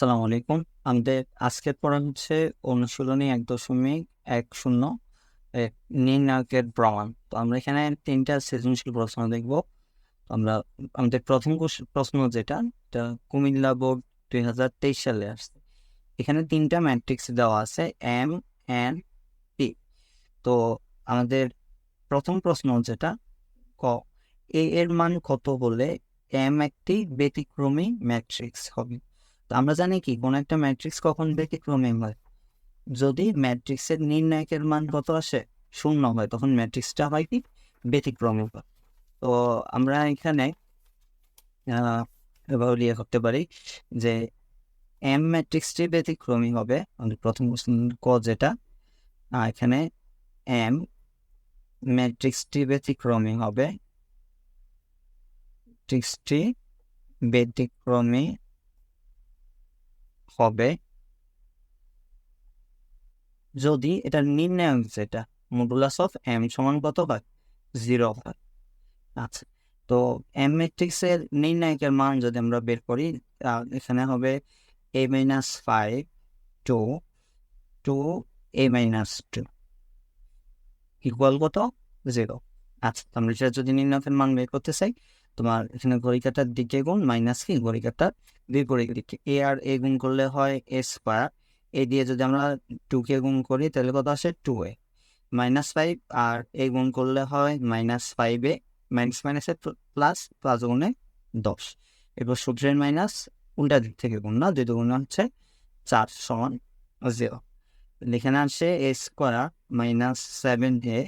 আসসালামু আলাইকুম। আমাদের আজকের পড়া হচ্ছে অনুশীলনী ১.১০ নির্ণায়কের প্রমাণ। তো আমরা এখানে ৩টা সৃজনশীল প্রশ্ন দেখব। আমরা আমাদের প্রথম প্রশ্ন যেটা কুমিল্লা বোর্ড ২০২৩ সালে আসছে। এখানে 3টা ম্যাট্রিক্স দেওয়া আছে এম, এন, পি। তো আমাদের প্রথম প্রশ্ন যেটা ক এ এর মান কত হলে এম একটি ব্যতিক্রমী ম্যাট্রিক্স হবে। তো আমরা জানি কি কোন একটা ম্যাট্রিক্স কখন ব্যতিক্রমী হয়, যদি ম্যাট্রিক্সের নির্ণায়কের মান কত আসে 0 হয়, তখন ম্যাট্রিক্সটা হয় কি ব্যতিক্রমী হয়। তো আমরা এখানে এভাবে লিখে করতে পারি যে এম ম্যাট্রিক্সটি ব্যতিক্রমী হবে। আমাদের প্রথম প্রশ্ন ক যেটা এখানে এম ম্যাট্রিক্সটি ব্যতিক্রমী হবে, ম্যাট্রিক্সটি ব্যতিক্রমী হবে যদি এটার নির্ণায়ক যেটা মডুলাস অফ এম সমান কত হয় 0 হয়। আচ্ছা, তো এম ম্যাট্রিক্সের নির্ণায়কের মান যদি আমরা বের করি এখানে হবে a-5 টু 2a-2 ইকুয়াল কত 0। আচ্ছা, আমরা সেটা যদি নির্ণায়কের মান বের করতে চাই, তোমার এখানে ঘড়িকাটার দিকে গুণ মাইনাস কি ঘড়িকাটার বিপরীত দিকে, এ আর এ গুণ করলে হয় এ স্কোয়ার। এ দিয়ে যদি আমরা 2কে গুণ করি তাহলে কত আসে 2a -5, আর এ গুণ করলে হয় -5a, মাইনাস মাইনাসে প্লাস, প্লাস গুণে 10। এরপর সূত্রের মাইনাস উল্টা দিক থেকে গুণ, না দুই গুণ হচ্ছে 4 সমান 0। এখানে আসে এ স্কোয়ার -7a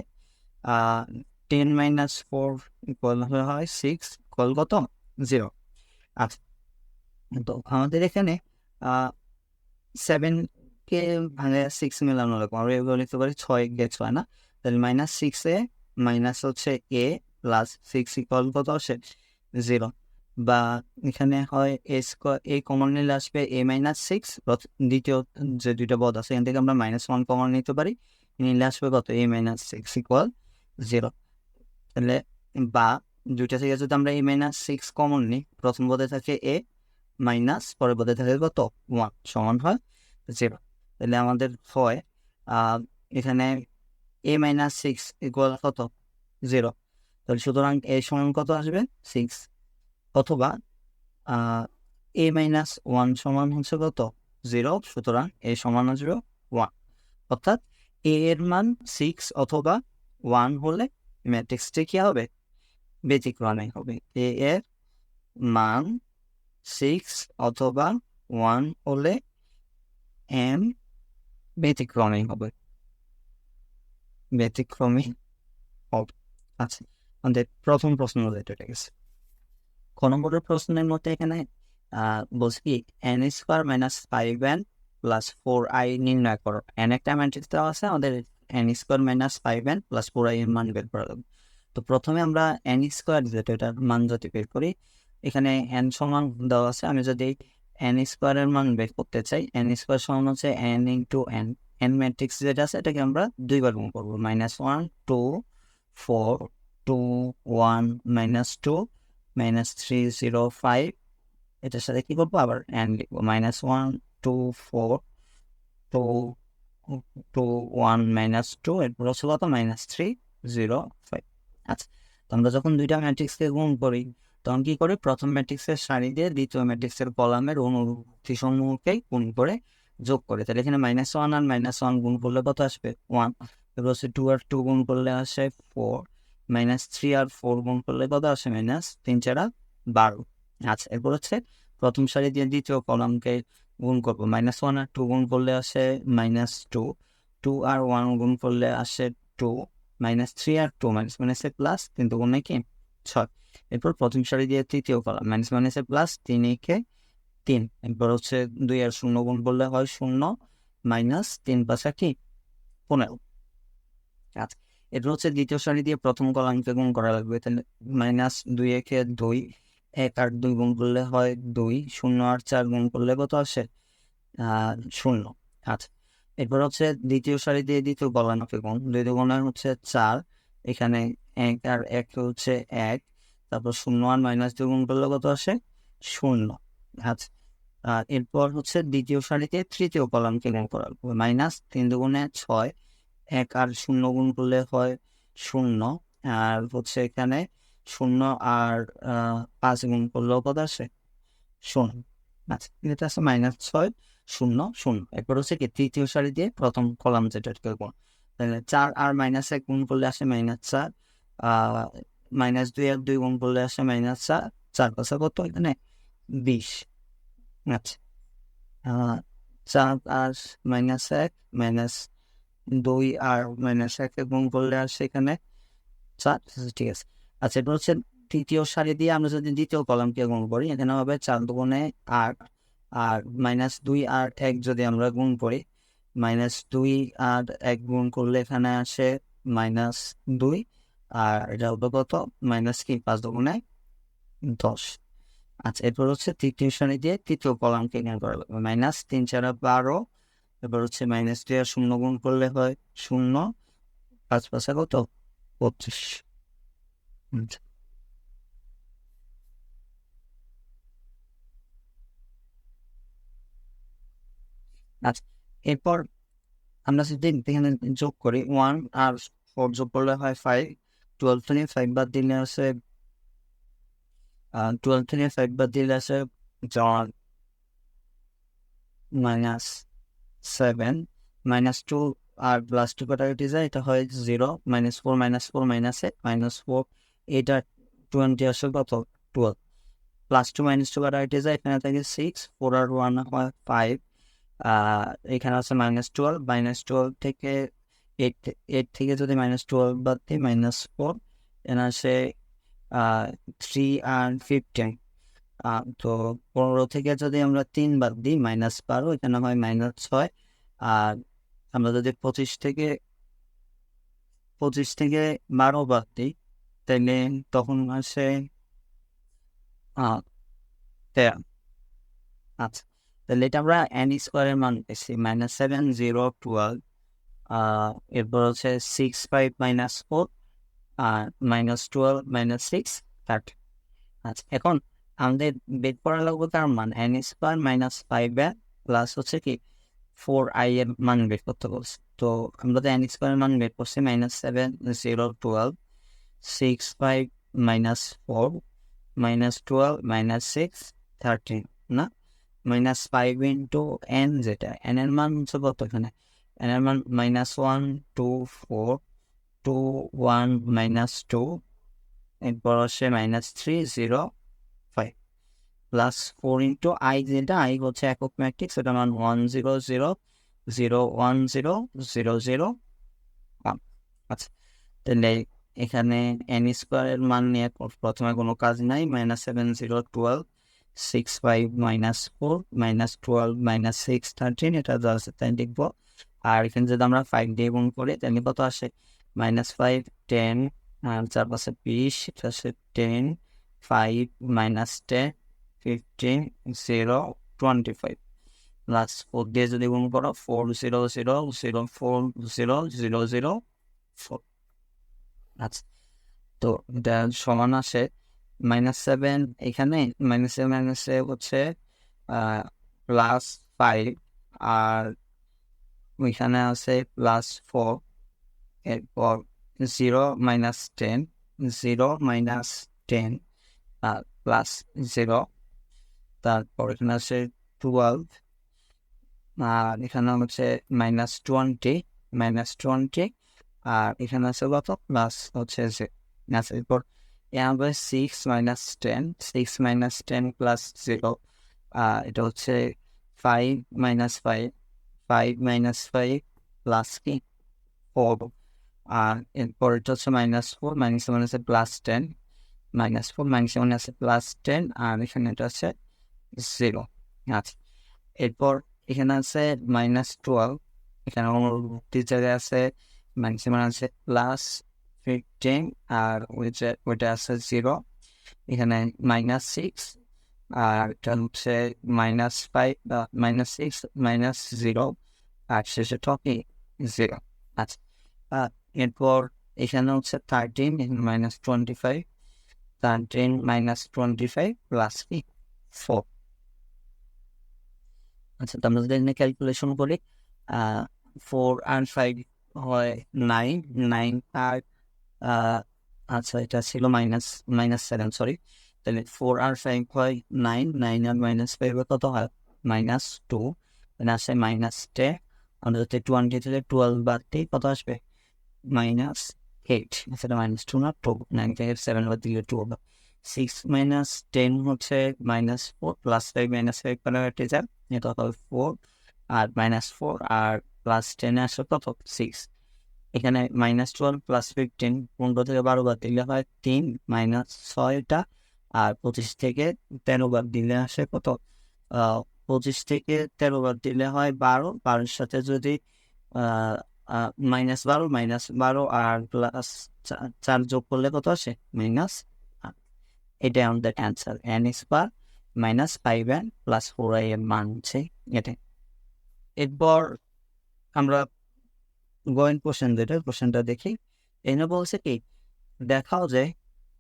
10 - 4 ইকুয়াল হয় 6 ইকুয়াল কত 0। আচ্ছা, তো আমাদের এখানে 7 কে ভাঙে 6 মেলানো লাগবে, আমরা এগুলো লিখতে পারি 6 কে 6 না, তাহলে -6a মাইনাস হচ্ছে a প্লাস 6 ইকুয়াল কত আসে 0। বা এখানে হয় এ স্কোয়ার, এ কমন নিলে আসবে a-6, দ্বিতীয় যে দুইটা পদ আছে এখান থেকে আমরা -1 কমন নিতে পারি, নিলে আসবে কত a-6 ইকুয়াল 0। তাহলে বা দুইটা থেকে যদি আমরা a-6 কমন নিই, প্রথম পদে থাকে a মাইনাস পরের পদে থাকে কত 1 সমান হয় 0। তাহলে আমাদের হয় এখানে a-6 ইকুয়াল কত 0। তাহলে সুতরাং a সমান কত আসবে 6, অথবা a-1 সমান হচ্ছে কত 0, সুতরাং a সমান আসবে 1। অর্থাৎ a এর মান 6 অথবা 1 হলে ম্যাট্রিক্সটি কি হবে ব্যতিক্রমী হবে। a এর মান 6 অথবা 1 হলে এম ব্যতিক্রমী হবে, ব্যতিক্রমী হবে। আচ্ছা, আমাদের প্রথম প্রশ্ন এটা গেছে। ক নম্বরের প্রশ্নের মধ্যে এখানে বলছি কি N square minus 5n plus 4i নির্ণয় করো। এন একটা ম্যাট্রিক্স দেওয়া আছে, আমাদের N square minus 5n plus 4i এর মান বের করা যাবে। তো প্রথমে আমরা এন স্কোয়ার যেটা এটার মান যদি বের করি, এখানে এন সমান দেওয়া আছে, আমি যদি এন স্কোয়ারের মান বের করতে চাই, এন স্কোয়ার সমান হচ্ছে N into N. N matrix যেটা আছে এটাকে আমরা দুইবার গুণ করবো, -1 2 4 2 1 -2 -3 0 5, এটার সাথে কি করবো আবার এন লিখবো, -1 2 4 2 2 1 -2, এরপর হচ্ছে কত -3 0 5। আচ্ছা, তো আমরা যখন দুইটা ম্যাট্রিক্সকে গুণ করি তখন কি করি, প্রথম ম্যাট্রিক্সের সারি দিয়ে দ্বিতীয় ম্যাট্রিক্সের কলামের অনুরূপটি সমূহকে গুণ করে যোগ করে। তাহলে এখানে -1 আর -1 গুণ করলে কত আসবে 1, এরপর হচ্ছে 2 আর 2 গুণ করলে আসে 4, -3 আর 4 গুণ করলে কত আসে -3 4 12। আচ্ছা, এরপর হচ্ছে প্রথম সারি দিয়ে দ্বিতীয় কলামকে গুণ করবো, -1 আর 2 গুণ করলে আসে -2, 2 আর 1 গুণ করলে আসে 2, -3 আর 2 মাইনাসে প্লাস, কিন্তু গুণে কি 6। এরপর প্রথম সারি দিয়ে তৃতীয় কলাম মাইনাসে প্লাস 3 একে 3, এরপর হচ্ছে 2 আর 0 গুণ করলে হয় 0, -3 5 কি 15। আচ্ছা, এরপর হচ্ছে দ্বিতীয় সারি দিয়ে প্রথম কলামকে গুণ করা লাগবে, তাহলে -2 একে 2, 1 আর 2 গুণ করলে হয় 2, 0 আর 4 গুণ করলে কত আসে 0। আচ্ছা, এরপর হচ্ছে দ্বিতীয় সারি দিয়ে দ্বিতীয় কলামকে গুণ, 2 দুগুণে হচ্ছে 4, এখানে 1 আর 1 হচ্ছে 1, তারপর 0 আর -2 গুণ করলে কত আসে 0। আচ্ছা, এরপর হচ্ছে দ্বিতীয় সারিতে তৃতীয় কলামকে গুণ করা লাগবে। মাইনাস 3 দুগুণে 6, 1 আর 0 গুণ করলে হয় 0, আর হচ্ছে এখানে 0 আর 5 গুণ করলেও কত আসে 0। আচ্ছা, এটা আছে -6, 0, 0। এরপর হচ্ছে কি তৃতীয় সারি দিয়ে প্রথম কলাম যেটাকে গুণ, তাহলে 4 আর -1 গুণ করলে আসে -4, -2 আর 2 গুণ করলে আসে -4, 4 পাশে কত এখানে 20। আচ্ছা, 4 আর -1 -2 আর -1 গুণ করলে আসে এখানে 4। ঠিক আছে। আচ্ছা, এটা হচ্ছে তৃতীয় সারি দিয়ে আমরা যদি দ্বিতীয় কলামকে গুণ করি, এখানে হবে 4 দুগুণে 8, আর -2 আর 1 যদি আমরা গুণ করি, -2 আর 1 গুণ করলে এখানে আসে -2, আর এটা হবে কত -5 দুগুণে 10। আচ্ছা, এরপর হচ্ছে তৃতীয় সারি দিয়ে তৃতীয় কলামকে গুণ করা লাগবে। -3 4 12, এবার হচ্ছে -2 আর 0 গুণ করলে হয় 0, 5 5 কত 25। আচ্ছা, এরপর আমরা যদি এখানে যোগ করি 1 আর 4 যোগ করলে হয় 5, 12 থেকে 5 বাদ দিলে আছে 12 থেকে 5 বাদ দিলে আছে -7, -2 আর +2 কাটাকাটি যায়, এটা হয় 0, -4 -4 -8 -4, এটা 20 আসে কত 12, +2 -2 কাটাকাটি যায়, এখানে থাকে 6, 4 আর 1 হয় 5, এখানে আছে -12, -12 থেকে 8 থেকে যদি -12 বাদ দিই -4, এখানে আসে 3 আর 15। তো 15 থেকে যদি আমরা 3 বাদ দিই -12, এখানে হয় -6, আর আমরা যদি 25 থেকে 12 বাদ দিই, তাহলে তখন আসে 13। আচ্ছা, তাহলে এটা আমরা n স্কোয়ারের মান পেয়েছি -7 0 12, এরপর হচ্ছে 6 5 -4, আর -12 -6 30। আচ্ছা, এখন আমাদের বের করা লাগবে তার মান n স্কোয়ার -5 প্লাস হচ্ছে কি 4i এর মান বের করতে বলছে। তো আমরা তো n স্কোয়ারের মান বের করছি -7 0 12, 6 5 -4, -12 -6 13, না -5 ইন্টু n, যেটা n এর মান হচ্ছে কত এখানে, n এর মান -1 2 4 2 1 -2, এরপর আসে -3 0 5 প্লাস 4 ইন্টু i, যেটা i হচ্ছে একক ম্যাট্রিক্স, সেটা মান 1 0 0 0 1 0 0 0 1। আচ্ছা, তাহলে এখানে n স্কোয়ারের মান নিয়ে প্রথমে কোনো কাজ নাই। -7 0 12, 6 5 -4 -12 -6 13, এটা জাস্ট তাই লিখবো। আর এখানে যদি আমরা 5 দিয়ে গুণ করি, তাহলে কত আসে -5 10, আর 4 পাশে 20, এটা আসে 10 5 -10 15 0 25, প্লাস 4 দিয়ে যদি গুণ করো 4 0 0 0 4 0 0 0 4। আচ্ছা, তো এটা সমান আসে -7, এখানে -7 হচ্ছে +5, আর ওইখানে আছে +4, এরপর 0 -10 0 -10 +0, তারপর এখানে আছে 12, আর এখানে হচ্ছে -20 -20, আর এখানে আছে কত প্লাস হচ্ছে যে আছে। এরপর এখানে 6 -10 6 -10 +0, এটা হচ্ছে 5 -5 5 -5 প্লাস কি 4, আর এরপর এটা হচ্ছে -4 -7 আছে +10 -4 -7 আছে +10, আর এখানে এটা আছে 0। আচ্ছা, এরপর এখানে আছে -12, এখানে অনুরূপটি জায়গায় আছে -7 আছে +15, আর ওইটা আছে 0, এখানে -6, আর এটা হচ্ছে -5 -6 -0, আর শেষে টপি 0। আচ্ছা, এরপর এখানে হচ্ছে 13, এখানে -25, 13 -25 প্লাস কি 4। আচ্ছা, তো আমরা যদি এখানে ক্যালকুলেশন করি 4 আর 5 হয় 9, 9 আর আচ্ছা এটা ছিল -7, সরি। তাহলে 4 আর 5 হয় 9, 9 আর -5 কত হয় -2, আসে -10। আমরা যদি 20 থেকে 12 বাদ দিই কত আসবে -8, সেটা -2 না 2, 9 থেকে 7 বাদ দিলে 2 হবে। 6 - 10 হচ্ছে -4, +5 -5 কাটাকাটি যায়, এটা হবে 4 আর -4 আর +10 আসে কত 6। এখানে -12 +15, 15 থেকে 12 বাদ দিলে হয় 3, -6টা আর 25 থেকে 13 বাদ দিলে আসে কত 25 থেকে 13 বাদ দিলে হয় 12, 12-এর সাথে যদি -12 আর +4 যোগ করলে কত আসে -8। এটাই আমাদের অ্যান্সার, n² -5n + 4i এর মান হচ্ছে এটাই। এরপর আমরা গোয়েন কোশ্চেনটা দেখি। এখানে বলছে কি, দেখাও যে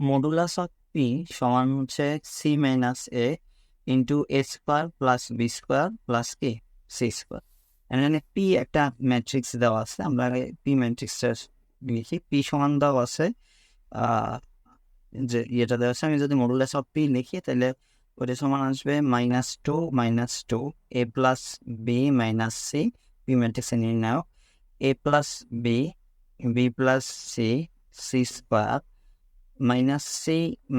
মডুলাস অফ পি সমান হচ্ছে c minus a into a square plus b square plus কে সি স্কোয়ার। এখানে পি একটা ম্যাট্রিক্স দেওয়া আছে, আমরা পি ম্যাট্রিক্সটা লিখি। পি সমান দেওয়া আছে যে ইয়েটা দেওয়া আছে, আমি যদি মডুলাস অফ পি লিখি তাহলে ওটা সমান আসবে -2 a plus b minus c. P ম্যাট্রিক্সে নির্ণয় a plus b, b plus c, c square minus c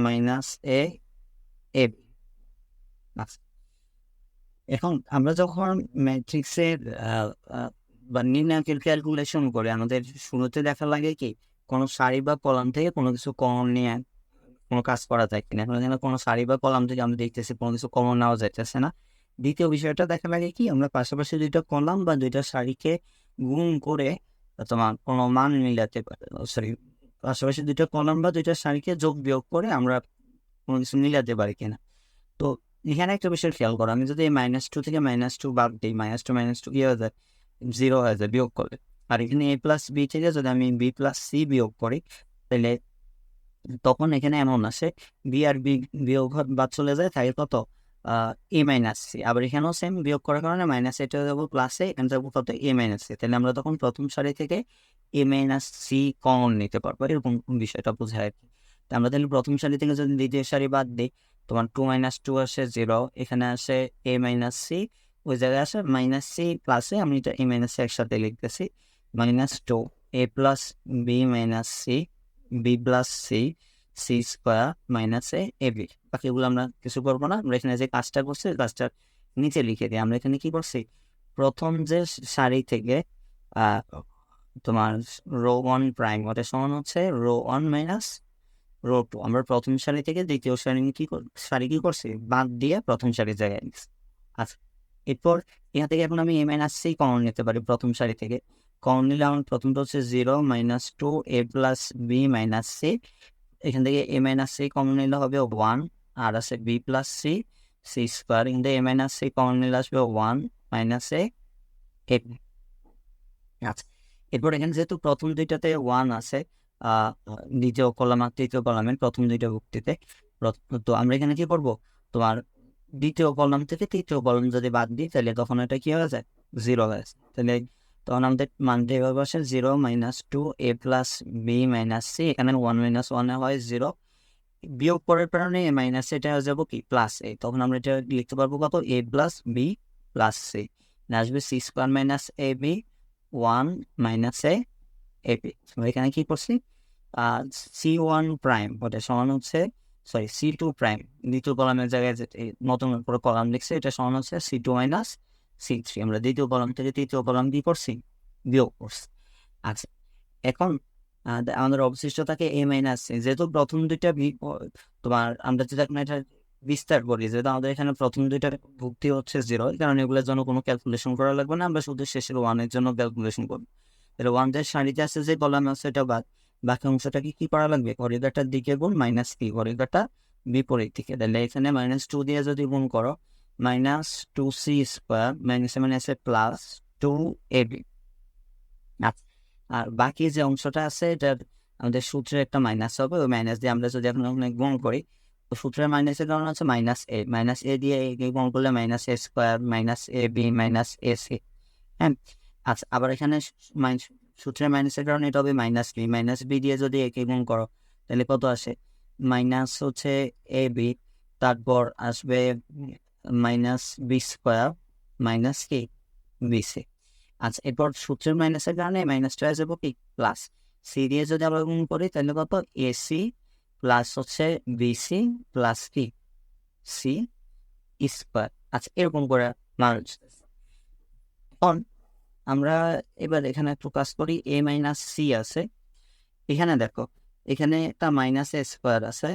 minus a, a b। আচ্ছা, এখন আমরা যখন ম্যাট্রিক্সের বা নির্ণায়কের ক্যালকুলেশন করে আমাদের শুরুতে দেখা লাগে কি কোনো সারি বা কলাম থেকে কোনো কিছু কমন নিয়ে কোনো কাজ করা যায় কিনা। এখন এখানে কোনো সারি বা কলাম থেকে আমরা দেখতেছি কোনো কিছু কমন নেওয়া যাইতেছে না। দ্বিতীয় বিষয়টা দেখা লাগে কি, আমরা পাশাপাশি দুইটা কলাম বা দুইটা সারিকে গুণ করে তোমার কোনো মান মিলাতে পারি, সরি, পাশাপাশি দুইটা কলাম বা দুইটা সারিকে যোগ বিয়োগ করে আমরা কোনো কিছু মিলাতে পারি কিনা। তো এখানে একটা বিষয় খেয়াল করো, আমি যদি -2 থেকে -2 বাদ দিই, -2 কি হয়ে যায় 0 হয়ে যায় বিয়োগ করলে। আর এখানে a প্লাস বি থেকে যদি আমি বি প্লাস সি বিয়োগ করি তাহলে তখন এখানে এমন আসে বি আর বি বিয়োগ বাদ চলে যায়, থাকে কত এ মাইনাস সি। আবার এখানেও সেম, বিয়োগ করার কারণে মাইনাস এটা যাবো প্লাসে, এখানে যাবো কত এ মাইনাস সি। তাহলে আমরা তখন প্রথম সারি থেকে এ মাইনাস সি কমন নিতে পারবো, এরকম বিষয়টা বোঝায় আর কি। তো আমরা তাহলে প্রথম সারি থেকে যদি দ্বিতীয় সারি বাদ দিই, তোমার 2 - 2 আসে 0, এখানে আসে এ মাইনাস সি, ওই জায়গায় আসে মাইনাস সি প্লাসে, আমি এটা এ মাইনাস সি একসাথে লিখতেছি, -2 a plus b minus c, b plus c, c square minus a b. বাকিগুলো আমরা কিছু করবো না, আমরা এখানে যে কাজটা করছি কাজটা নিচে লিখে দিই। আমরা এখানে কি করছি, প্রথম যে সারি থেকে তোমার রো 1 প্রাইম ওটা সমান হচ্ছে রো 1 মাইনাস রো 2। আমরা প্রথম সারি থেকে দ্বিতীয় সারি কি করছি বাদ দিয়ে প্রথম সারির জায়গায় নিচ্ছি। আচ্ছা, এরপর এখান থেকে এখন আমি এ মাইনাস সি কমন নিতে পারি প্রথম সারি থেকে। কমন নিলে আমার প্রথমটা হচ্ছে 0 - 2 a plus b minus C. এখান থেকে এ মাইনাস সি কমন নিলে হবে 1, আর আছে b plus c, c square. এখান থেকে এ মাইনাস সি কমন নিলে আসবে 1 মাইনাস এ বি। আচ্ছা, এরপর এখানে যেহেতু প্রথম দুইটাতে 1 আছে, দ্বিতীয় কলাম আর তৃতীয় কলামের প্রথম দুইটা ভুক্তিতে, তো আমরা এখানে কি করবো, তোমার দ্বিতীয় কলাম থেকে তৃতীয় কলাম যদি বাদ দিই তাহলে তখন এটা কি হয়ে যায় 0 হয়ে যায়। তাহলে তখন আমাদের মানটা এভাবে আসে 0 - 2 a plus b minus c, এখানে 1 - 1 হয় 0, বিয়োগ করার কারণে মাইনাস এটা হয়ে যাবো কি প্লাস এ। তখন আমরা এটা লিখতে পারবো কত এ প্লাস বি প্লাস সি, আসবে C square minus a B 1 minus a B. আমরা এখানে কি করছি C1 প্রাইম ওটা সমান হচ্ছে, সরি C2 প্রাইম দ্বিতীয় কলামের জায়গায় যে নতুন করে কলাম লিখছে এটা সমান হচ্ছে C2 মাইনাস C3। আমরা দ্বিতীয় কলাম থেকে তৃতীয় কলাম কি করছি বিয়োগ করছি। আচ্ছা, এখন আমাদের অবশিষ্ট থাকে এ মাইনাস সি। যেহেতু প্রথম দুইটা তোমার আমরা যদি এখন এটা বিস্তার করি, যেহেতু আমাদের এখানে প্রথম দুইটার ভুক্তি হচ্ছে 0, কারণ এগুলোর জন্য কোনো ক্যালকুলেশন করা লাগবে না, আমরা শুধু শেষের 1-এর জন্য ক্যালকুলেশন করবো। তাহলে 1 সারিতে আছে যে কলাম আছে এটা বাদ, বাকি অংশটাকে কি করা লাগবে, ঘড়িকাটার দিকে গুণ মাইনাস কি, ঘড়িকাটা বিপরীত দিকে। তাহলে এখানে -2 দিয়ে যদি গুণ করো -2c স্কোয়ার মাইনাস মানে আছে প্লাস 2ab। আচ্ছা, আর বাকি যে অংশটা আছে এটা আমাদের সূত্রে একটা মাইনাস হবে, ওই মাইনাস দিয়ে আমরা যদি এখন গুণ করি তো সূত্রের মাইনাসের কারণ হচ্ছে মাইনাস এ দিয়ে একে গুণ করলে minus a square minus a b minus a c. হ্যাঁ, আচ্ছা আবার এখানে সূত্রের মাইনাসের কারণে এটা হবে মাইনাস বি দিয়ে যদি একে গুণ করো তাহলে কত আসে মাইনাস হচ্ছে এ বি, তারপর আসবে মাইনাস বি স্কোয়ার মাইনাস কি বি সি। আচ্ছা এরপর সূত্রের মাইনাসের কারণে মাইনাসটা হয়ে যাবো কি প্লাস সি দিয়ে যদি আবার গুণ করি তাহলে কত এসি প্লাস হচ্ছে বিসি প্লাস কি সি স্কোয়ার। আচ্ছা এরকম করে মানুষ। এখন আমরা এবার এখানে একটু কাজ করি, এ মাইনাস সি আছে, এখানে দেখো এখানে একটা মাইনাস এ স্কোয়ার আছে,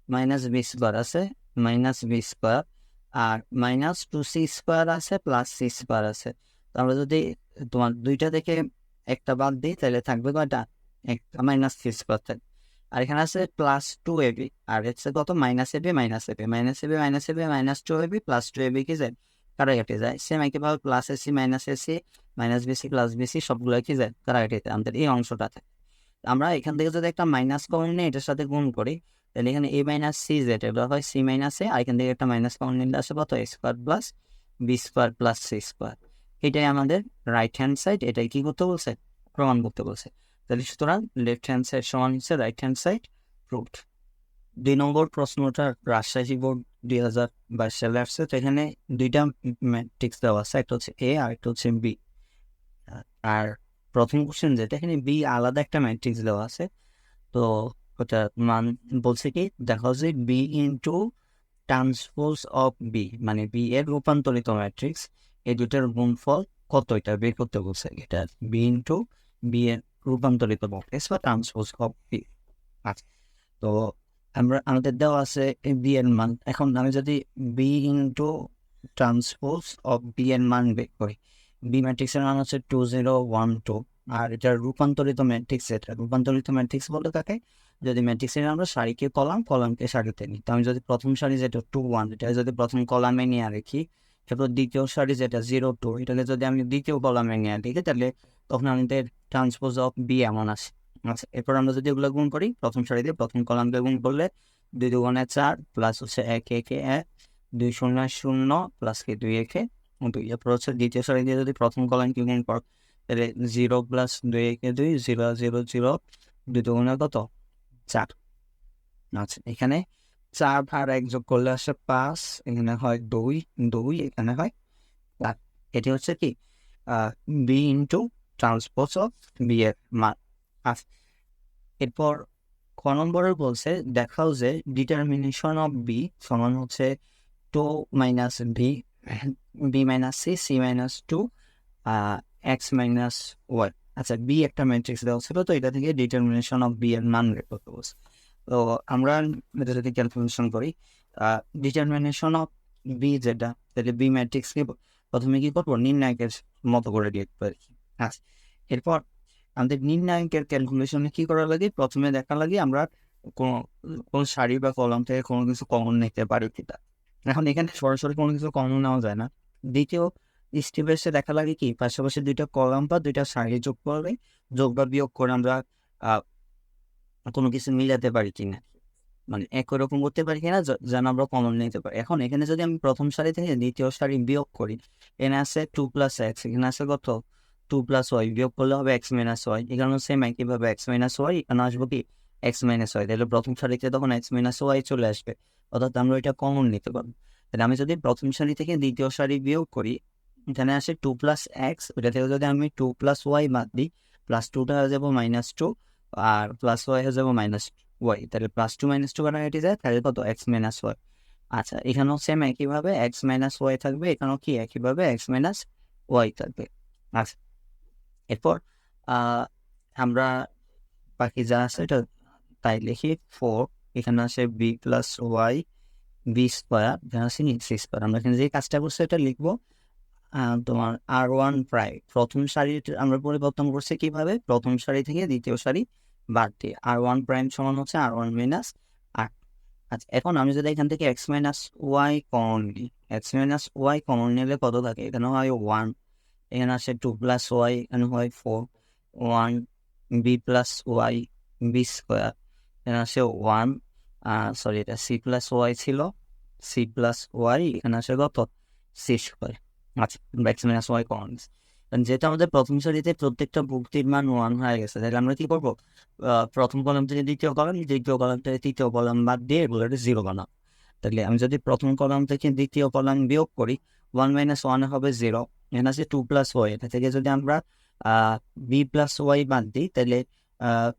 মাইনাস বি স্কোয়ার আছে, মাইনাস বি স্কোয়ার, আর মাইনাস টু সি স্কোয়ার আছে প্লাস সি স্কোয়ার আছে। তো আমরা যদি তোমার দুইটা থেকে একটা বাদ দিই তাহলে থাকবে কয়টা, একটা মাইনাস সি স্কোয়ার থাকবে। আর এখানে আছে প্লাস টু এবি, আর হচ্ছে কত minus ab minus ab minus ab minus ab minus two ab plus two ab কি যায় কাটাকাটি যায়। সেম একইভাবে plus ac minus ac minus bc plus bc সবগুলো কি যায় কাটাকাটি যায় আমাদের এই অংশটাতে। আমরা এখান থেকে যদি একটা মাইনাস কমন নিয়ে এটার সাথে গুণ করি তাহলে এখানে এ মাইনাস সি জেড এটা হয় সি মাইনাস এ, আর এখান থেকে একটা মাইনাস কমন নিলে আসে কত a square plus b square plus c square. এটাই আমাদের রাইট হ্যান্ড সাইড, এটাই কি করতে বলছে প্রমাণ করতে বলছে। তাহলে সুতরাং লেফট হ্যান্ড সাইড সমান হচ্ছে রাইট হ্যান্ড সাইড প্রুভড। 2 নম্বর প্রশ্নটা রাজশাহী বোর্ড 2022 সালে আসছে। তো এখানে দুইটা ম্যাট্রিক্স দেওয়া আছে, একটা হচ্ছে এ আর একটা হচ্ছে বি। আর প্রথম কোশ্চেন যেটা এখানে বি আলাদা একটা ম্যাট্রিক্স দেওয়া আছে, তো ওটা মান বলছে কি দেখা যায় b into transpose of b, মানে বি এর রূপান্তরিত ম্যাট্রিক্স, এই দুটার গুণফল কত এটা বের করতে বলছে। এটা বি ইন্টু বি এর রূপান্তরিত ম্যাট্রিক্স বা ট্রান্সপোজ অফ বি। আচ্ছা তো আমাদের দেওয়া আছে বি এর মান। এখন আমি যদি b into transpose of b এর মান বের করি, বি ম্যাট্রিক্সের মান হচ্ছে 2012, আর এটার রূপান্তরিত ম্যাট্রিক্স, এটা রূপান্তরিত ম্যাট্রিক্স বলে থাকে যদি ম্যাট্রিক্সের আমরা সারিকে কলাম কলামকে সারিতে নিই। তো আমি যদি প্রথম সারি যেটা 2 1 এটা যদি প্রথম কলামে নিয়ে রাখি, তারপর দ্বিতীয় সারি যেটা 0 2 এটাকে যদি আমি দ্বিতীয় কলামে নিয়ে রাখি তাহলে তখন আমাদের ট্রান্সপোজ অফ বি এমন আসে। আচ্ছা এরপর আমরা যদি এগুলো গুণ করি প্রথম সারি দিয়ে প্রথম কলামকে গুণ করলে 2 2 4 প্লাস হচ্ছে 1 1 1 2 0 0 প্লাস কি 2 1 2। এরপর হচ্ছে দ্বিতীয় সারি দিয়ে যদি প্রথম কলামকে গুণ কর তাহলে 0 প্লাস 2 1 2 0 0 0 2 2 কত 4। আচ্ছা এখানে 4 আর 1 যোগ করলে আসে 5, এখানে হয় 2 2, এখানে হয় 4। এটি হচ্ছে কি b into transpose of b এর মান। আচ্ছা এরপর ক নম্বরে বলছে দেখাও যে ডিটারমিনেশন অফ বি সমান হচ্ছে 2 minus b b minus c c minus 2 x minus y. আচ্ছা বি একটা ম্যাট্রিক্স দেওয়া ছিল, তো এটা থেকে ডিটারমিনেশন অফ বি এর মান বের করতে বলছে। তো আমরা এটা যদি ক্যালকুলেশন করি ডিটারমিনেশন অফ বি যেটা, তাহলে বি ম্যাট্রিক্সকে প্রথমে কি করবো নির্ণায়কের মতো করে দিয়ে পারি। আচ্ছা এরপর আমাদের নির্ণায়কের ক্যালকুলেশনে কি করা লাগে, প্রথমে দেখা লাগে আমরা কোন সারি বা কলাম থেকে কোনো কিছু কমন নিতে পারি কিনা। এখন এখানে সরাসরি কোনো কিছু কমন নেওয়া যায় না। দ্বিতীয় স্টেপে এসে দেখা লাগে কি পাশাপাশি দুইটা কলাম বা দুইটা সারি যোগ করলে যোগ বা বিয়োগ করে আমরা কোনো কিছু মিলাতে পারি কিনা, মানে একই রকম করতে পারি কিনা যেন আমরা কমন নিতে পারি। এখন এখানে যদি আমি প্রথম সারি থেকে দ্বিতীয় সারি বিয়োগ করি, এখানে আছে 2 প্লাস এক্স, এখানে আছে কত 2 প্লাস ওয়াই, বিয়োগ করলে হবে এক্স মাইনাস ওয়াই। এখানে সেম একইভাবে এক্স মাইনাস ওয়াই, এখানে আসবো কি এক্স মাইনাস ওয়াই, তাহলে প্রথম সারিতে তখন এক্স মাইনাস ওয়াই চলে আসবে, অর্থাৎ আমরা এটা কমন নিতে পারবো। তাহলে আমি যদি প্রথম সারি থেকে দ্বিতীয় সারি বিয়োগ করি, এখানে আসে 2 প্লাস এক্স, ওইটা থেকে যদি আমি 2 প্লাস ওয়াই বাদ দিই প্লাস 2টা হয়ে যাবো মাইনাস 2 আর প্লাস ওয়াই হয়ে যাবো মাইনাস ওয়াই, তাহলে প্লাস 2 মাইনাস 2 কাটাকাটি যায় তাহলে কত এক্স মাইনাস ওয়াই। আচ্ছা এখানেও সেম একইভাবে এক্স মাইনাস ওয়াই থাকবে, এখানেও কি একইভাবে এক্স মাইনাস ওয়াই থাকবে। আচ্ছা এরপর আমরা বাকি যা আছে এটা তাই লিখি 4, এখানে আসে b plus y b square, এখানে আসে সি স্কোয়ার। আমরা এখানে যে কাজটা করছি এটা লিখবো তোমার R1 প্রাইম প্রথম সারি আমরা পরিবর্তন করছি কিভাবে, প্রথম সারি থেকে দ্বিতীয় সারি বাদ দিয়ে R1 প্রাইম সমান হচ্ছে R1 মাইনাস আর। আচ্ছা এখন আমি যদি এখান থেকে এক্স মাইনাস ওয়াই কমন নিই, এক্স মাইনাস ওয়াই কমন নিলে কত থাকে, এখানে হয় 1, এখানে আসে 2 প্লাস ওয়াই, এখানে হয় 4 1 b plus y b square, এখানে আসে 1 সরি এটা সি প্লাস ওয়াই ছিল, সি প্লাস ওয়াই এখানে আসে কত সি স্কোয়ার। আচ্ছা আমরা এক্স মাইনাস ওয়াই কমন নিচ্ছি, যেহেতু আমাদের প্রথম সারিতে প্রত্যেকটা ভুক্তির মান 1 হয়ে গেছে, তাহলে আমরা কি করবো, প্রথম কলাম থেকে দ্বিতীয় কলাম, দ্বিতীয় কলাম থেকে তৃতীয় কলাম বাদ দিয়ে এগুলো জিরো বানাবো। তাহলে আমি যদি প্রথম কলাম থেকে দ্বিতীয় কলাম বিয়োগ করি, 1 মাইনাস 1 হবে 0, এখানে আছে 2 প্লাস ওয়াই, এটা থেকে যদি আমরা বি প্লাস ওয়াই বাদ দিই, তাহলে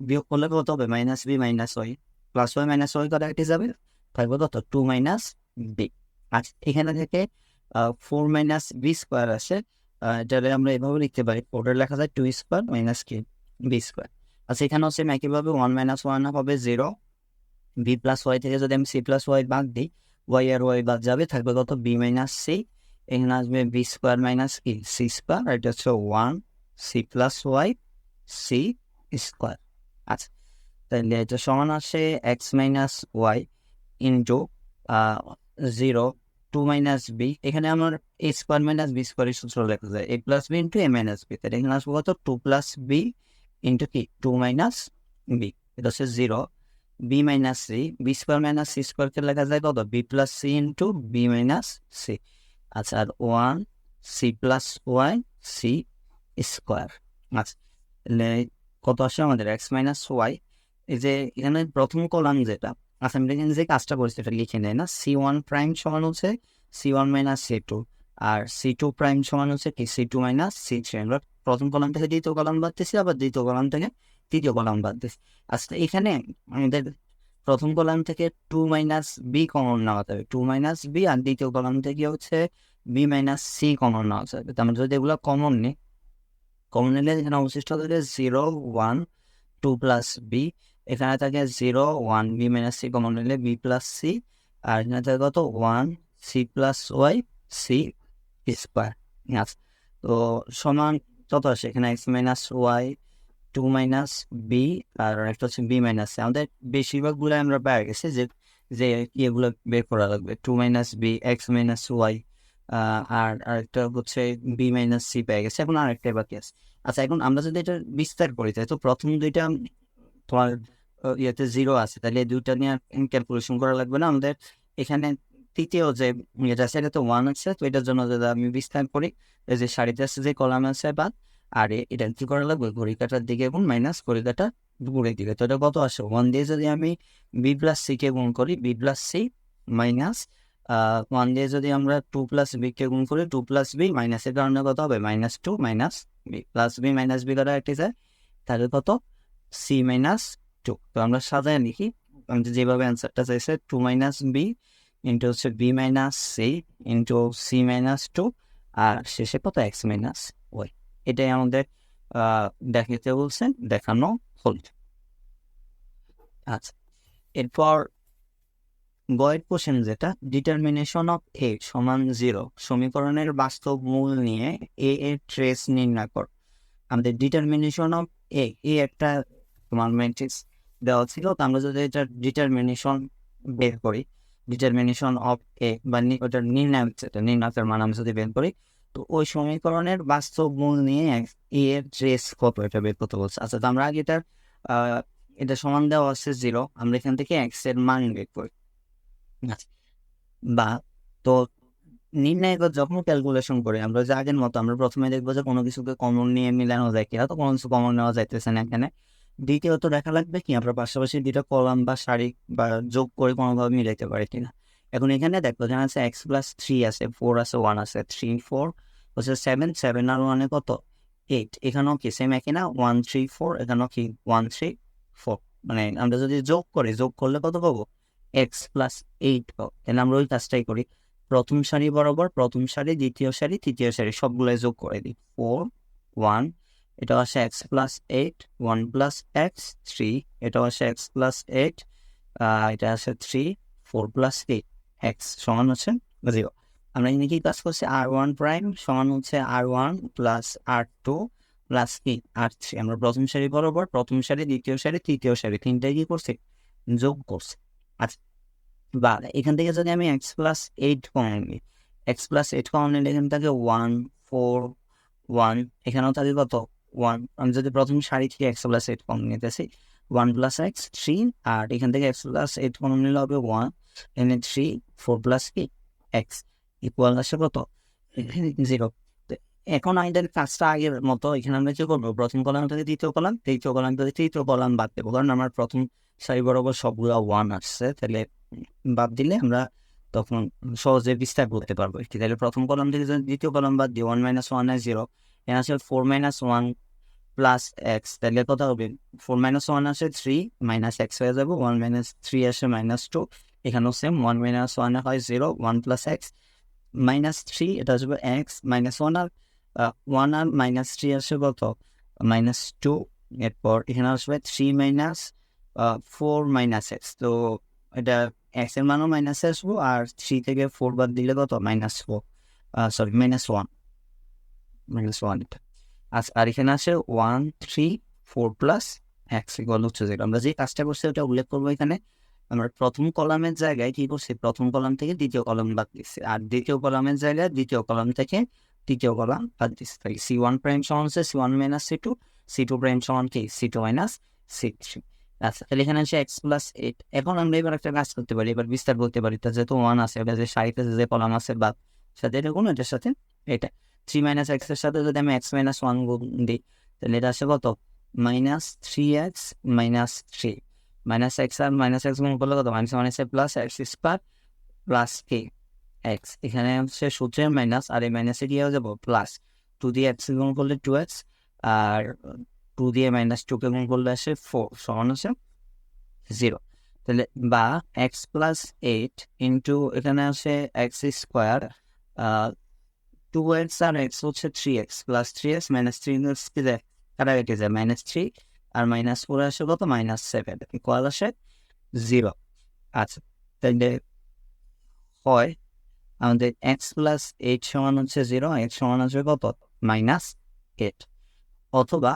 বিয়োগ করলে কত হবে, minus b minus y, plus y minus y করা একটি যাবে, থাকবে কত 2 মাইনাস বি। আচ্ছা এখানে থেকে 4 মাইনাস বি স্কোয়ার আসে, এটাকে আমরা এভাবে লিখতে পারি, ওটা লেখা যায় 2 স্কোয়ার মাইনাস কি বি স্কোয়ার। আচ্ছা এখানে হচ্ছে একইভাবে 1 মাইনাস 1 হবে 0, বি প্লাস ওয়াই থেকে যদি আমি সি প্লাস ওয়াই বাদ দিই, ওয়াই আর ওয়াই বাদ যাবে, থাকবে কত বি মাইনাস সি, এখানে আসবে বি স্কোয়ার মাইনাস কি সি স্কোয়ার, এটা হচ্ছে 1 c plus y c square. আচ্ছা তাহলে এটা সমান আসে x minus y into 0 2 minus b, এখানে আমার এ স্কোয়ার মাইনাস বি স্কোয়ারের সূত্র লেখা যায় এ প্লাস বি ইন্টু এ মাইনাস বি, তাহলে এখানে আসবো কত 2 প্লাস বি ইন্টু কি 2 মাইনাস বি, এটা হচ্ছে 0 b minus c, b square minus c স্কোয়ারকে লেখা যায় কত b plus c into b minus c. আচ্ছা আর 1 c plus y c square. আচ্ছা তাহলে কত আসে আমাদের এক্স মাইনাস ওয়াই, এই যে এখানে প্রথম কলাম যেটা, আচ্ছা আমি এখানে যে কাজটা করছি এটা লিখে নেয় না, সি ওয়ান প্রাইম সমান হচ্ছে c one minus c two, আর সি টু প্রাইম সমান হচ্ছে কি c two minus c three. আমরা প্রথম কলাম থেকে দ্বিতীয় কলাম বাদ দিচ্ছি, আবার দ্বিতীয় কলাম থেকে তৃতীয় কলাম বাদ দিচ্ছি। আচ্ছা এখানে আমাদের প্রথম কলাম থেকে 2 মাইনাস বি কমন নেওয়া যাবে, 2 মাইনাস বি, আর দ্বিতীয় কলাম থেকে হচ্ছে বি মাইনাস সি কমন নেওয়া যাবে। তার মানে যদি এগুলো কমন নিই, কমন নিলে এখানে অবশিষ্ট থাকে 0 1 2 প্লাস বি, এখানে থাকে 0 1 বি মাইনাস সি কমন নিলে বি প্লাস সি, আর এখানে থাকে কত 1 c plus y c square. আচ্ছা তো সমান কত আসে এখানে x minus y 2 minus b, আর একটা হচ্ছে বি মাইনাস সি। আমাদের বেশিরভাগগুলো আমরা পেয়ে গেছি যে যে এগুলো বের করা লাগবে, 2 minus b x minus y, আর আরেকটা হচ্ছে বি মাইনাস সি পেয়ে গেছে, এখন আরেকটা বাকি আছে। আচ্ছা এখন আমরা যদি এটা বিস্তার করি, তাই তো প্রথম দুইটা তোমার ইয়েতে 0 আছে, তাহলে এই দুইটা নিয়ে ক্যালকুলেশন করা লাগবে না আমাদের। এখানে তৃতীয় যে এটা আছে এটা তো 1 আছে, তো এটার জন্য যদি আমি বিস্তার করি, এই যে সারিতে আছে যে কলাম আছে বাদ, আর এটা কি করা লাগবে ঘড়ি কাটার দিকে এবং মাইনাস ঘড়ি কাটা ঘুরে দিকে, তো এটা কত আসে 1 দিয়ে যদি আমি বি প্লাস সি কে গুণ করি, বি প্লাস সি মাইনাস 1 দিয়ে যদি আমরা 2 প্লাস বি কে গুণ করি 2 প্লাস বি, মাইনাসের কারণে কত হবে minus 2 minus b, plus b minus b করা একটি যায়, তাহলে কত সি মাইনাস 2। তো আমরা সাজায় লিখি, আমি যেভাবে অ্যান্সারটা চাইছে 2 মাইনাস বি ইন্টু হচ্ছে b minus c into c minus 2, আর শেষে কত এক্স মাইনাস ওয়াই, এটাই আমাদের দেখাতে বলছেন, দেখানো হল। আচ্ছা এরপর গয়ের কোশ্চেন যেটা, ডিটারমিনেশন অফ এ সমান 0, সমীকরণের বাস্তব মূল নিয়ে এ এর ট্রেস নির্ণয় কর। আমাদের ডিটারমিনেশন অফ এ একটা তোমার ম্যাট্রিক্স দেওয়া ছিল, তো আমরা যদি এটা ডিটারমিনেশন বের করি, ডিটারমিনেশন অফ এ বা ওটার নির্ণায়ক যেটা নির্ণায়কের মান আমরা যদি বের করি, তো ওই সমীকরণের বাস্তব মূল নিয়ে এ এর ট্রেস কত এটা বের করতে বলছে। আচ্ছা তো আমরা আগে এটা সমান দেওয়া আছে 0, আমরা এখান থেকে এক্স এর মান বের করি। আচ্ছা বা তো নির্ণায়ক যখন ক্যালকুলেশন করি আমরা যে আগের মতো, আমরা প্রথমে দেখবো যে কোনো কিছুকে কমন নিয়ে মিলানো যায় কিনা, তো কোনো কিছু কমন নেওয়া যাইতেছে না এখানে। দ্বিতীয়ত দেখা লাগবে কি আমরা পাশাপাশি দুইটা কলাম বা সারি বা যোগ করে কোনোভাবে মিলাইতে পারি কিনা। এখন এখানে দেখো যেখানে আছে এক্স প্লাস 3 আছে, 4 আছে, 1 আছে, 3 4 হচ্ছে 7, 7 আর 1 কত 8, এখানেও কি সেম একই না 1 3 4, এখানেও কি 1 3 4, মানে আমরা যদি যোগ করি, যোগ করলে কত পাবো এক্স প্লাস 8 পাবো। তাহলে আমরা ওই কাজটাই করি, প্রথম সারি বরাবর প্রথম সারি, দ্বিতীয় সারি, তৃতীয় সারি সবগুলোই যোগ করে দিই, 4 1, এটা আসে এক্স প্লাস 8, 1 প্লাস এক্স 3, এটা আসে এক্স প্লাস 8, এটা আসে 3, 4 প্লাস 8 এক্স সমান হচ্ছে 0। আমরা এখানে কি কাজ করছি, r1 প্রাইম সমান হচ্ছে r1 প্লাস r2 প্লাস কি r3, আমরা প্রথম সারি বরাবর প্রথম সারি, দ্বিতীয় সারি, তৃতীয় সারি তিনটাই কি করছি যোগ করছি। আচ্ছা বা এখান থেকে যদি আমি এক্স প্লাস 8 কমন নিই, এক্স প্লাস 8 কমন নিলে এখান থেকে 1 4 1, এখানেও থাকে কত 1, আমি যদি প্রথম সারি থেকে এক্স প্লাস 8 কমন নিতেছি, 1 প্লাস এক্স 3, আর এখান থেকে এক্স প্লাস 8 কমন নিলে হবে 1, এখানে 3 4 প্লাস কি এক্স ইকুয়াল আসে কত 0। এখন আমাদের কাজটা আগের মতো, এখানে আমরা কি করবো, প্রথম কলাম থেকে দ্বিতীয় কলাম, তৃতীয় কলাম থেকে তৃতীয় কলাম বাদ দেবো, কারণ আমার প্রথম সারি বরাবর সবগুলো 1 আসছে, তাহলে বাদ দিলে আমরা তখন সহজে বিস্তার করতে পারবো। তাহলে প্রথম কলাম থেকে দ্বিতীয় কলাম বাদ দিয়ে 1 - 1 is 0, এখানে আসলে 4 - 1 প্লাস এক্স, তাহলে কত হবে 4 - 1 আসে 3 মাইনাস এক্স হয়ে যাবে, 1 - 3 আসে -2, এখানেও সেম 1 - 1 হয় 0, 1 প্লাস এক্স -3, এটা আসবে এক্স -1, আর 1 আর -3 আসে কত -2, এরপর এখানে আসবে 3 - 4 এক্স, তো এটা এক্স এর মানও মাইনাসে আসবো, আর 3 থেকে 4 বাদ দিলে কত -4, সরি -1 এটা। আচ্ছা, আর এখানে আসে 1 3 4 প্লাস এক্স ইকুয়াল হচ্ছে 0। আমরা যে কাজটা করছি ওটা উল্লেখ করবো এখানে। আমরা প্রথম কলামের জায়গায় কি করছি, প্রথম কলাম থেকে দ্বিতীয় কলাম বাদ দিচ্ছি, আর দ্বিতীয় কলামের জায়গায় দ্বিতীয় কলাম থেকে তৃতীয় কলাম বাদ দিচ্ছি। তাই C1 প্রাইম সমান হচ্ছে C1 - C2, C2 প্রাইম সমান কি C2 - C3। আচ্ছা, তাহলে এখানে আছে এক্স প্লাস 8। এখন আমরা এবার একটা কাজ করতে পারি, এবার বিস্তার করতে পারি। তা যেহেতু 1 আছে, এটা যে সারিতে যে কলাম আছে বাদ, সাথে এটা কোনো এটার সাথে এটা 3 - x এর সাথে যদি আমি x - 1 গুণ দিই, তাহলে এটা আসে কত -3x - 3, -x আর -x গুণ করলে কত -1 এসে প্লাস x স্কোয়ার প্লাস কি x, এখানে হচ্ছে সূত্রের মাইনাস, আর এই মাইনাসে দিয়ে হয়ে যাবো প্লাস 2 দিয়ে x গুণ করলে 2x, আর 2 দিয়ে -2 কে গুণ করলে আসে 4 সমান হচ্ছে 0। তাহলে বা x প্লাস 8 ইন্টু এখানে আসে x স্কোয়ার, 2x আর x হচ্ছে 3x plus 3x minus 3x কি যায় কাটাকাটি যায় -3, আর -4 আসে কত -7 ইকুয়াল আসে 0। আচ্ছা, তাহলে হয় আমাদের x প্লাস 8 সমান হচ্ছে 0, x সমান আসবে কত -8, অথবা